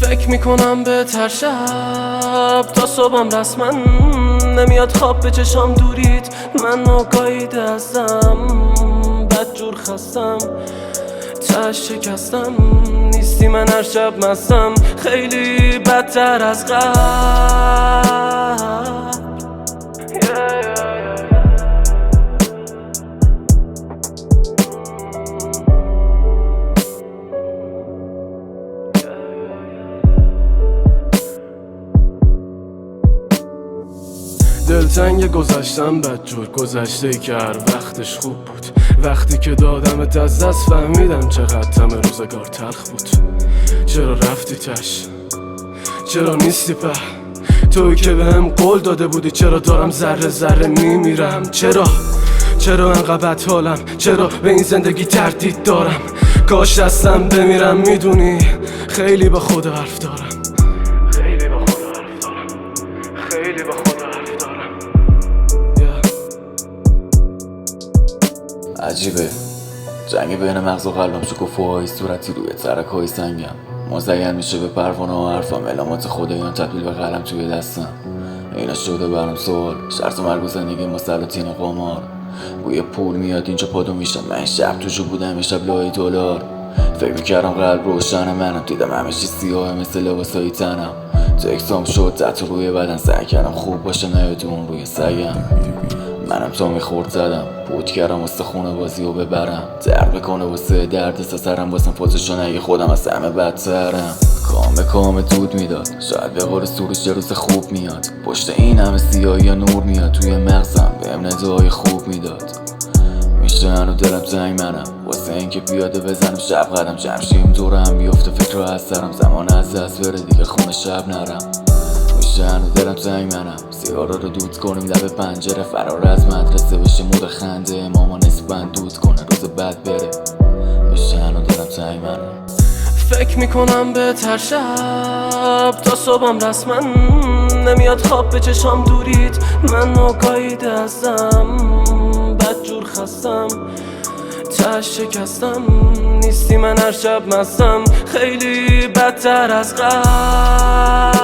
فکر میکنم بهتر شب تا صبحم رسما نمیاد خواب به چشام دورید من ناگاهیده ازم بدجور خستم تش شکستم نیستی من هر شب مستم خیلی بدتر از قبل دلتنگ گذشتم بدجور گذشته که هر وقتش خوب بود وقتی که دادمت از دست فهمیدم چقدر تم روزگار تلخ بود چرا رفتی تش چرا نیستی په توی که بهم قول داده بودی چرا دارم ذره ذره میمیرم چرا انقدر بد حالم چرا به این زندگی تردید دارم کاش دستم بمیرم میدونی خیلی با خود حرف دارم خیلی با خود حرف دارم عجیبه جنگ بین مغز و قلبم شکوفه‌های صورتی روی ترک‌های سنگم مزین میشه به پروانه و حرفم علامات خدایان تبدیل به قلم توی دستم اینا شده برام سوال شرط مرگ و زندگی مسلطین قمار بوی پول میاد اینجا پادو میشم من شب توشو بودم شب لای دلار فکر میکردم قلب روشن منم دیدم همه چی سیاه مثل لباسای تنم تکسام شد تحت روی بدن سعی کردم خوب باشه نیاد اون روی سگم منم تا میخورد زدم بود کردم واسه خونه بازی و ببرم درد میکنه واسه درد سرم واسم پوزشون اگه خودم از همه بدترم کام دود میداد شاید به قول سروش یه روز خوب میاد پشت این همه سیاهی یا نور میاد توی مغزم بهم ندای خوب میداد میشه هنو دلم زنگ منم واسه اینکه پیاده بزنم شب قدم جمشیم دورم بیفته فکر از سرم زمان از دست بره دیگه خونه شب نرم هنو دلم زنگ منم سیارا رو دود کنیم لب پنجره فرار از مدرسه بشه مود خنده ماما نسبن دود کنه روز بد بره میشه هنو دلم زنگ منم فکر میکنم بهتر شب تا صبحم رسما نمیاد خواب به چشام دورید من ناگاهیده ازم بدجور خستم تش شکستم نیستی من هر شب مستم خیلی بدتر از قبل